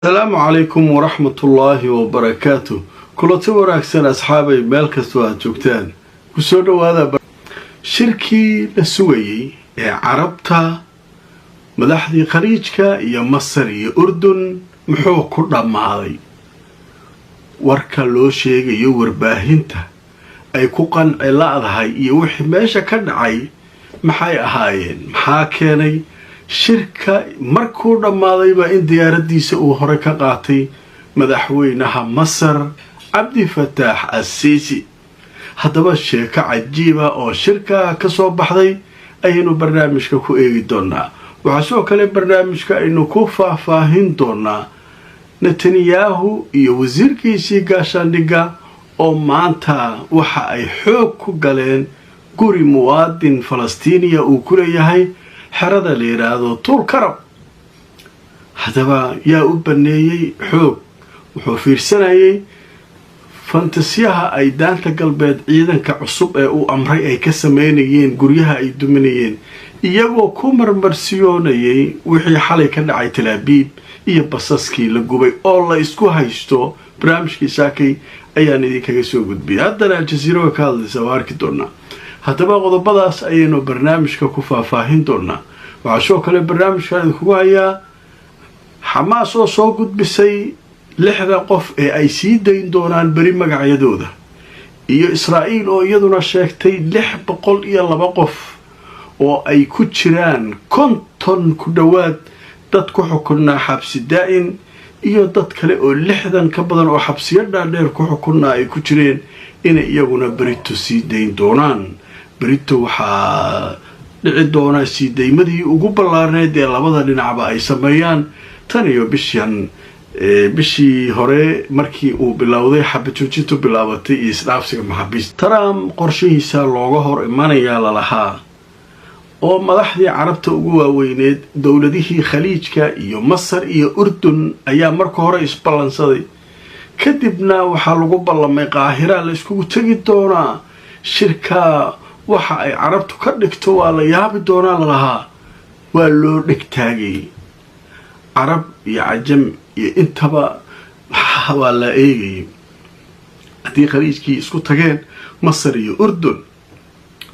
السلام عليكم ورحمة الله وبركاته. كل توركسن أصحابي مالكس وجوكتان كسودو هذا شركي لسوي عربتا مدحدي خليجكا يا مصر يا أردن محو كل معاي وركا لو شيء يور باهنتا أي كوكان علاض هاي يوحي ماشا كان عاي محاي هاين محاكيني shirka markuu dhammaadayba in diyaaradiisa uu hore ka qaatay madaxweynaha Masar Abdi Fattah al-Sisi. haddaba sheeko cajiiba oo shirka ka soo baxday aynu barnaamijka ku eegi doonaa. waxa soo kale barnaamijka aynu ku faahfaahin doonaa Netanyahu iyo wasiirkiisii gaashaandhigga oo maanta waxa ay xoog ku galeen guri muwaadin Falastiiniya uu ku leeyahay xerada la yiraahdo Tuul Karab. haddaba yaa u baneeyay xoog wuxuu fiirsanayay fantasiyaha ay daanta galbeed ciidanka cusub ee uu amray ay ka sameynayeen guryaha ay duminayeen iyagoo ku marmarsiyoonayay wixii xalay ka dhacay Tel Aviv iyo basaskii la gubay oo la isku haysto. barnaamijkii saakay ayaan idinkaga soo gudbiyay haddana Al-Jazeera ka hadlaysa waa arki doonaa. haddaba qodobadaas ayaynu barnaamijka ku faahfaahin doonaa. waxaa soo kale barnaamijka idinku hayaa Xamaas oo soo gudbisay 6 qof ee ay sii dayn doonaan bari magacyadooda iyo Israa'iil oo iyaduna sheegtay 602 qof oo ay ku jiraan 50 ku dhawaad dad ku xukunaa xabsi daa'im iyo dad kale oo 60 ka badan oo xabsiyo dhaadheer ku xukunaa ay ku jireen inay iyaguna barito sii dayn doonaan. بريتو waxaa dhici doona sideymadii ugu ballaarneed ee labada dhinacba ay sameeyaan tan iyo bishii hore markii uu bilowday xabadjoojintu bilaabatay isdhaafsiga maxaabiista. Trump qorshihiisa looga hor imanaya lalahaa oo madaxdii carabta ugu waaweyneed dowladihii khaliijka iyo Masar iyo Urdun ayaa marka hore isballansaday kadibna waxaa lagu ballamay Qaahira la isku tagi doonaa shirka waxa ay carabtu ka dhigto waa la yaabi doonaa lalahaa waa loo dhigtaagay carab iyo cajam iyo intaba waa la eegay haddii khaliijkii isku tageen Masar iyo Urdun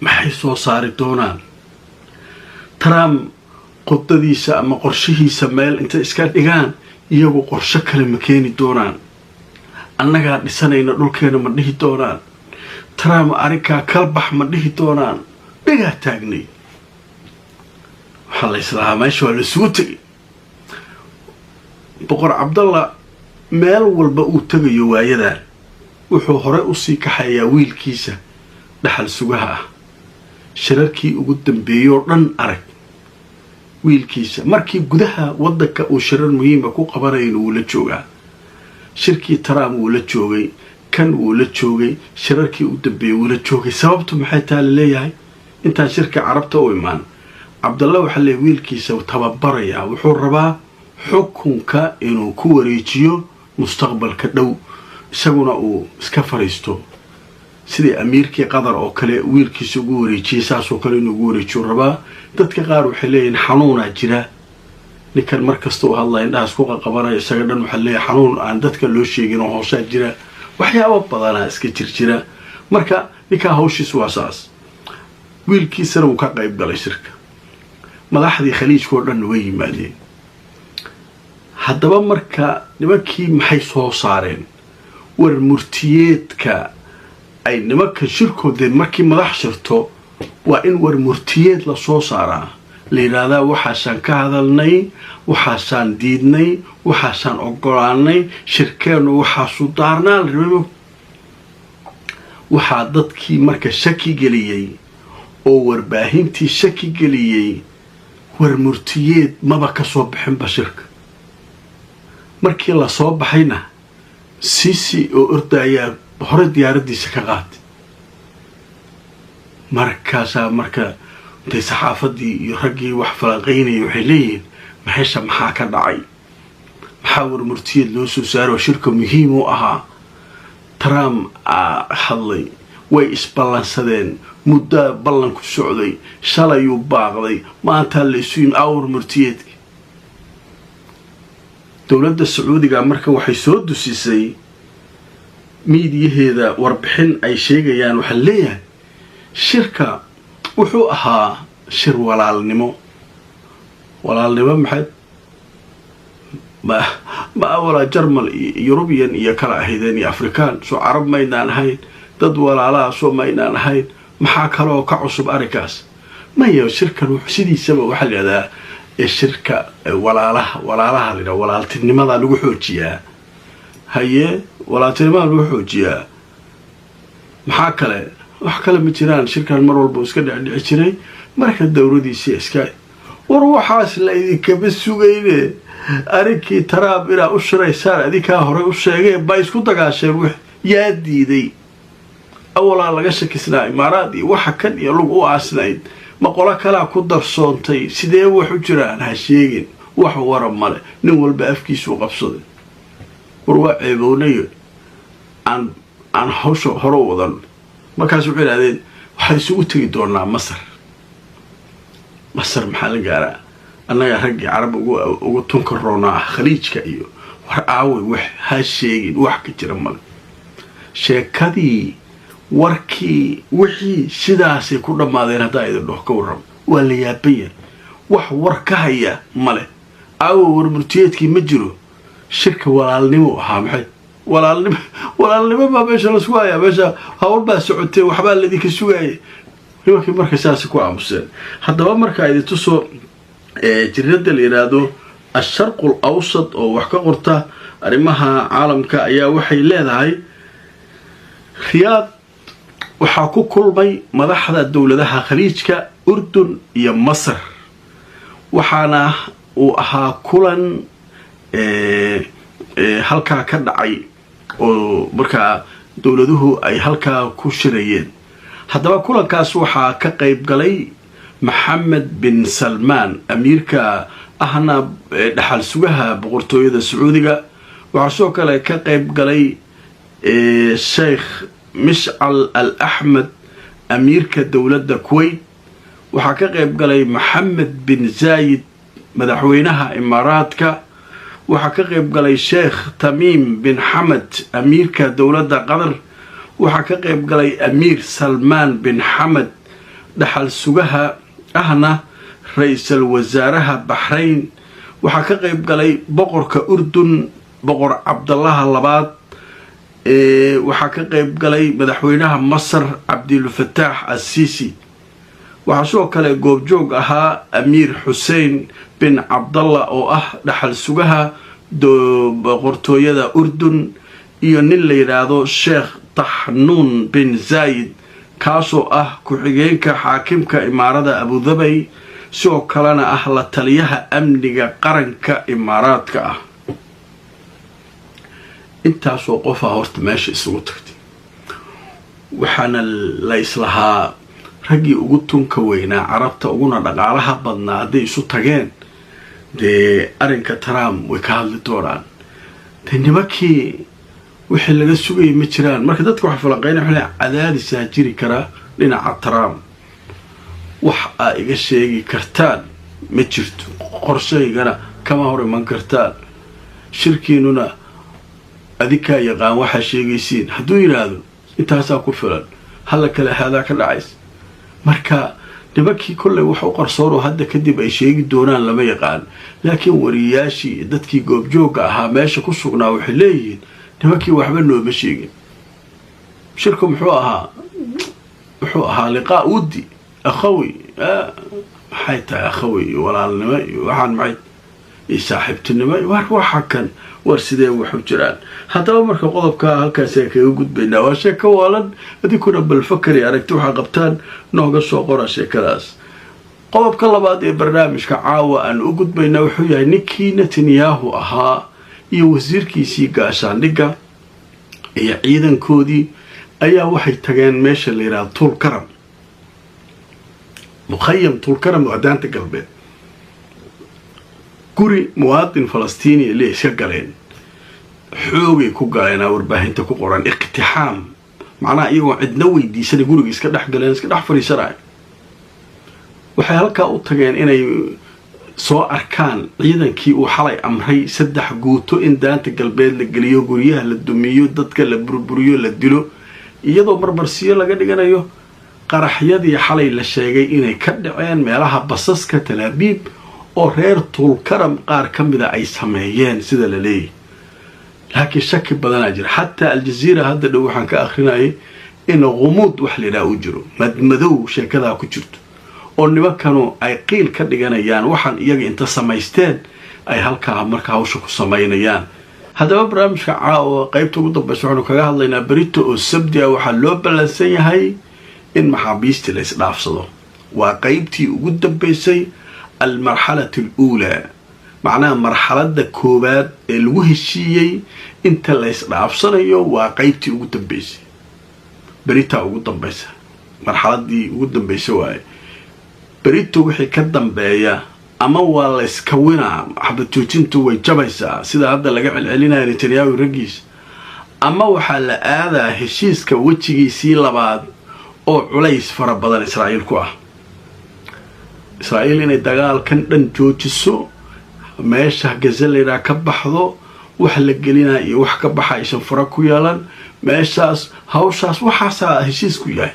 maxay soo saari doonaan. Trump qodadiisa ama qorshihiisa meel inta iska dhigaan iyagu qorshe kale ma keeni doonaan. annaga dhisanayna dhulkeena ma dhihi doonaan. Trump arrinka kalbax ma dhihi doonaan. dhiga taagnay waxa la islaamaa meesha waa la isugu tagay. boqor Cabdallah meel walba uu tagayo waayadan wuxuu hore u sii kaxayaa wiilkiisa dhaxal sugaha ah. shirarkii ugu dambeeyay dhan arag wiilkiisa markii gudaha wadanka uu shirar muhiim ah ku qabanayay uu la joogaa. shirkii Trump uu la joogay kan uu la joogay shirarkii u dambeeyay uu la joogay. sababtu maxay tahay leeyahay inta shirka carabta u imaan Cabdallah waxa la wiilkiisa tababaraya wuxuu rabaa xukunka inuu ku wareejiyo mustaqbalka dhow isaguna uu iska fariisto sidii amiirkii Qatar oo kale wiilkiisa ugu wareejiyay saasoo kale inuu ugu wareejiyo rabaa. dadka qaar waxay leeyihiin xanuuna jira ninkan markasta uu hadlay indhaas ku qabanaya isaga dhan waxa leeyahay xanuun aan dadka loo sheegin oo hoosa jira waxyaabo badan iska jirjira. marka ninka hawshiis waa saas wiilkiisana uu ka qayb galay shirka madaxdii khaliijka oo dhan way yimaadeen. haddaba marka nimankii maxay soo saareen war murtiyeedka ay nimanka shirkoodeen markii madax shirto waa in war murtiyeed la soo saaraa la yiraahdaa waxaasaan ka hadalnay waxaasaan diidnay waxaasaan ogolaanay shirkeenu waxaasu daarnaa la rabay. waxaa dadkii marka shaki geliyay oo warbaahintii shaki geliyay war murtiyeed maba ka soo bixin bashirka. markii la soo baxayna Sisi oo ordaya hore diyaaradiisa ka qaatay. marka intay saxaafadii iyo raggii wax falanqeynayay waxay leeyihiin maxaa ka dhacay maxaa war murtiyeed loo soo saaro shirka muhiim u ahaa. Trump hadlay way isballansadeen muddo ballan ku socday shalay uu baaqday maanta la isu yimid awr murtiyeedki dowladda sacuudiga marka waxay soo dusisay miidiyaheeda warbixin ay sheegayaan waxaa leeyahay shirka wuxuu ahaa shir walaalnimo maxay ma awalaa jarmal iyo yurubiyan iyo kala ahaydeen iyo afrikaan soo carab maynaan ahayn dad walaalaha soo maynaan ahayn maxaa kaloo ka cusub arrinkaas maya shirkan sidiisaba waxaa layidhahdaa shirka walaalaha layidhaha walaaltinimada lagu xoojiyaa haye walaaltinimada lagu xoojiyaa maxaa kale wax kale ma jiraan shirkan mar walba iska dhicdhici jiray marka dowladiisii iska war waxaas la idinkama sugayne arrinkii Trump inaa u shiraysaan adinkaa horey u sheegeen baa isku dagaasheen wix yaa diiday awalaa laga shakisnaa imaaraad iyo waxa kan iyo lug u aasnayd ma qolo kalaa ku darsoontay sidee wax u jiraan ha sheegin wax waran male nin walba afkiisu qabsaday war waa ceebownayo aan hawsha hore wadan markaas wuxuu yidhahdeen waxay isugu tegi doonaa masar maxaa la gaaraa annaga raggii carab ugu tunka roonaa khaliijka iyo war aaway wax ha sheegin wax ka jira male sheekadii warkii wixii sidaasay ku dhammaadeen haddaa idin dhoh ka warramo waa la yaabaya wax war ka haya male aawo warmurtiyeedkii ma jiro shirka walaalnimo ahaa maxay walaalnimo baa meesha la sugu hayaa meesha hawl baa socotee waxbaa ladinka sugaayay nimankii marka saasi ku aamuseen haddaba markaa idin tusoo jiradda la yidhaahdo asharqul awsad oo wax ka qorta arrimaha caalamka ayaa waxay leedahay riyaad waxaa ku kulmay madaxda dowladaha khaliijka urdun iyo masar waxaana uu ahaa kulan halkaa ka dhacay oo markaa dowladuhu ay halkaa ku shirayeen haddaba kulankaas waxaa ka qayb galay maxamed bin salmaan amiirka ahna dhaxal sugaha boqortooyada sacuudiga waxaa sidoo kale ka qayb galay sheekh mishcal al axmed amiirka dowladda kuwait waxaa ka qayb galay maxamed bin zaayid madaxweynaha imaaraadka waxaa ka qayb galay sheekh tamiim bin xamed amiirka dowladda qatar waxaa ka qayb galay amiir salmaan bin xamed dhaxal sugaha ahna ra-iisul wasaaraha baxrayn waxaa ka qayb galay boqorka urdun boqor cabdallaha labaad waxaa ka qayb galay madaxweynaha masar cabdilfataax assisi waxaa sidoo kale goobjoog ahaa amiir xuseen bin cabdalla oo ah dhaxal sugaha boqortooyada urdun iyo nin la yidhaahdo sheekh taxnuun bin zaayid kaasoo ah ku-xigeenka xaakimka imaarada abudabay sidoo kalena ah la taliyaha amniga qaranka imaaraadka ah intaasoo qofaa horta meesha isugu tagtay waxaana la islahaa raggii ugu tunka weynaa carabta uguna dhaqaalaha badnaa hadday isu tageen dee arrinka Trump way ka hadli doonaan dee nimankii wixii laga sugayay ma jiraan marka dadka waxa falanqeynaya waxay cadaadisaa jiri karaa dhinaca Trump wax ay iga sheegi kartaan ma jirto qorshaygana kama hor iman kartaan shirkiinuna adinkaa yaqaan waxaa sheegaysiin hadduu yidhaahdo intaasaa ku filan halla kale haadaa ka dhacays marka nimankii kolley wax u qarsoonoo hadda kadib ay sheegi doonaan lama yaqaan laakiin wariyaashii dadkii goobjoogga ahaa meesha ku sugnaa waxay leeyihiin nimankii waxba nooma sheegin shirku muxuu ahaa liqaa wuddi akhawi maxay tahay akhawi iyo walaalnimo iyo waxaan maxay iyo saaxiibtinimo war waxa kan war sidee waxu jiraan haddaba marka qodobka halkaas ay kaga gudbaynaa waa sheeko waalan adinkuna bal fakari aragti waxaa qabtaan nooga soo qora sheekadaas qodobka labaad ee barnaamijka caawa aan u gudbaynaa wuxuu yahay ninkii Netanyahu ahaa iyo wasiirkiisii gaashaandhigga iyo ciidankoodii ayaa waxay tageen meesha la yiraahdo Tulkaram mukhayam Tulkaram wadaanta galbeed guri muwaadin falastiini ee iska galeen xoogay ku galeen warbaahinta ku qoran iqtixaam macnaha iyagoo cidna weydiisan guriga iska dhex galeen iska dhex fariisanay waxay halkaa u tageen inay soo arkaan ciidankii uu xalay amray 3 guuto in daanta galbeed la geliyo guryaha la dumiyo dadka la burburiyo la dilo iyadoo marmarsiyo laga dhiganayo qaraxyadii xalay la sheegay inay ka dhaceen meelaha basaska Talaabiib oo reer Tulkaram qaar kamida ay sameeyeen sida la leeyahay laakiin shaki badan jira hatta Al-Jazeera hadda dhow waxaan ka akhrinayay in qumuud wax leeyahay u jiro madmadow sheekada ku jirto oo nimankanu ay qiil ka dhiganayaan waxaan iyaga inta samaysteen ay halka marka hawsha ku sameynayaan haddaba barnaamijka caawa qaybta ugu dambaysa waxaanu kaga hadlaynaa berito oo sabti ah waxaa loo ballansan yahay in maxaabiista la isdhaafsado waa qaybtii ugu dambaysay almarxalatu al-uula macnaha marxaladda koowaad ee lagu heshiiyey inta la isdhaafsanayo waa qaybtii ugu dambaysay berita ugu dambaysa marxaladii ugu dambaysay waaye berito wixii ka dambeeya ama waa la iska winaa xabad joojintu way jabaysaa sida hadda laga celcelinayo Netanyahu ragiis ama waxaa la aadaa heshiiska wajigiisii labaad oo culays fara badan Israa'iil ku ah Israa'iil inay dagaalkan dhan joojiso meesha Gaza ka baxdo wax la gelina iyo wax ka baxaysan fara ku yeelan meeshaas hawshaas waxaasa heshiis ku yahay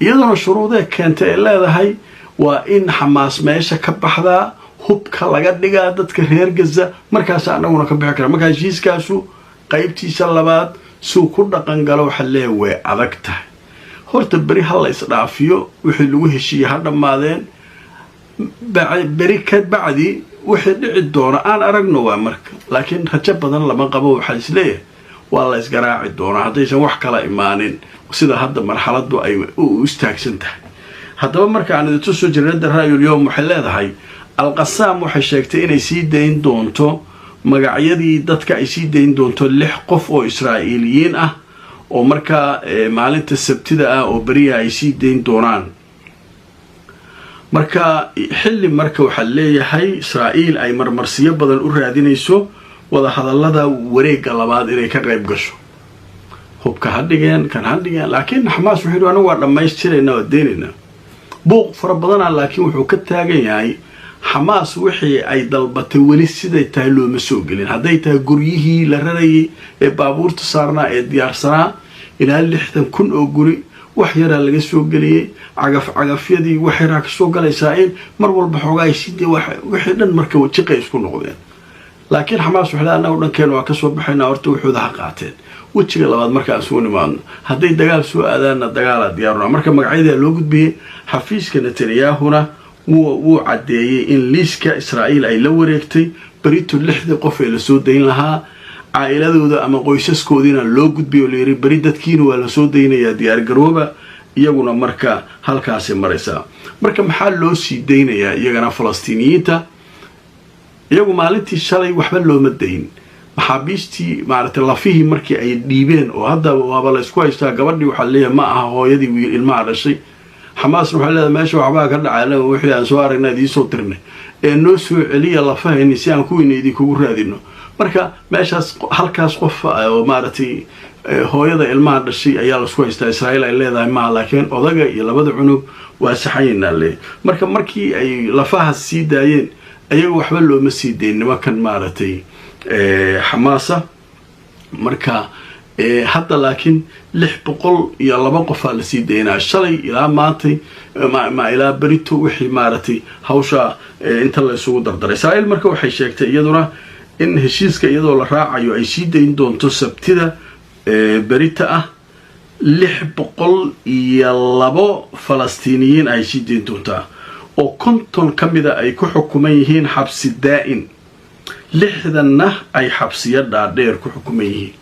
iyadoo shuruudaha keentay leedahay waa in Xamaas meesha ka baxda hubka laga dhigaa dadka reer Gaza markaas anaguna ka bixi kara markaas heshiiskaasu qaybtiisa labaad soo ku dhaqan galo waxa leeyahay adag tahay horta bari hal la isdhaafiyo wixii lagu heshiiyay ha dhamaadeen bari ka bacdi wixii dhici doona aan aragno waa marka laakiin rajo badan lama qabo waxa isleeyahay waa la isgaraaci doona hadaysan wax kala imaanin sida hadda marxaladdu ay u istaagsan tahay haddaba marka aan idin soo jirnada raayul yoom waxay leedahay Al-Qassam waxay sheegtay inay sii dayn doonto magacyadii dadka ay sii dayn doonto 6 qof oo Israa'iiliyiin ah oo marka maalinta Sabtida ah oo bariya ay sii dayn doonaan marka xilli marka waxa leeyahay Israa'iil ay marmarsiyo badan u raadinayso wada hadallada wareega labaad inay ka qayb gasho hubka hadhigeen kan hadhigeen laakiin Xamaas wuxuu anagu waa dhameystirayna oo deynina buuq fara badan laakiin wuxuu ka taagan yahay Xamaas wixii ay dalbatay wali siday tahay looma soo gelin haday tahay guryihii la rarayay ee baabuurta saarnaa ee diyaarsanaa ilaa 60,000 oo guri wax yar laga soo galiyay cagafyadii wax yar ka soo galaysaa in mar walba xogaa sidii wixii dhan marka wajiqay isku noqdeen laakiin Xamaas waxa la dhankeen waa ka soo baxayna horta wuxuu qaateen wajiga labaad marka aan soo nimaadno haday dagaal soo aadaana dagaal diyaarna marka magacyada loo gudbiyay xafiiska Netanyahuna wuu cadeeyay in liiska Israa'iil ay la wareegtay berito 6 qof ee la soo dayn lahaa عائلادooda ama qoysaskoodina loo gudbiyo leeyahay bari dadkiina waa la soo deynayaa diyaar garooba iyaguna marka halkaas maraysa marka maxaa loo sii deynayaa iyagana Falastiiniyiinta iyagu maalintii shalay waxba looma deyn maxaabiistii maartay lafihii markii ay dhiibeen oo hadda waaba la isku haystaa gabadhii waxa leeyahay ma aha hooyadii wiil ilmaha dhashay Xamaas waxa leedahay meesha waxba ka dhacay wixii aan soo aragnay idin soo tirnay ee noo soo celiya lafaheeni si aan ku weynaydi kugu raadino marka meeshaas halkaas qof oo maartay hooyada ilmaha dhashay ayaa la isku haystaa Israa'iil ay leedahay ma laakiin odaga iyo labada cunug waa saxayna le markii ay lafaha sii daayeen ayagu waxba looma sii deyn nimankan maartay Xamaasa marka hadda laakiin 602 qof la sii deynaa shalay ilaa maantay ma ilaa berito wixii maartay hawsha inta la isugu dardaray Israa'iil marka waxay sheegtay iyaduna in heshiiska iyadoo la raacayo ay sii deyn doonto sabtida berita ah 602 Falastiiniyiin ay sii deyn doontaa oo 50 kamida ay ku xukuman yihiin xabsi daa'im 6 ay xabsiyo dhaadheer ku xukuman yihiin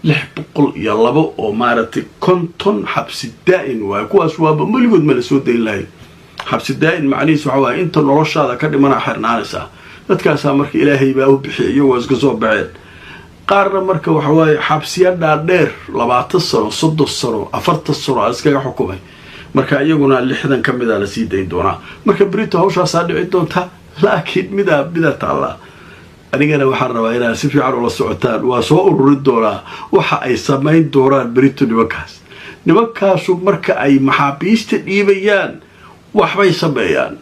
602 oo maartay 50 xabsi daa'im waa kuwaas waaba maligood ma la soo deyn lahayn xabsi daa'im macnihiisu waxa waa inta noloshaada ka dhimana xirnaanaysa dadkaas marka Ilaahay baa u bixiyay oo iska soo baxeen qaarna marka waxa way xabsiyo dhaadheer 20 sano 30 sano 40 sano iskaga xukumay marka iyaguna 6 kamida la sii deyn doonaa marka Brito hawshaas dhici doonta laakiin mida taala anigana waxaan rabaa inaan si fiican ula socotaan waa soo ururin doonaa waxa ay sameyn doonaan Brito nimankaas marka ay maxaabiista dhiibayaan waxbay sameeyaan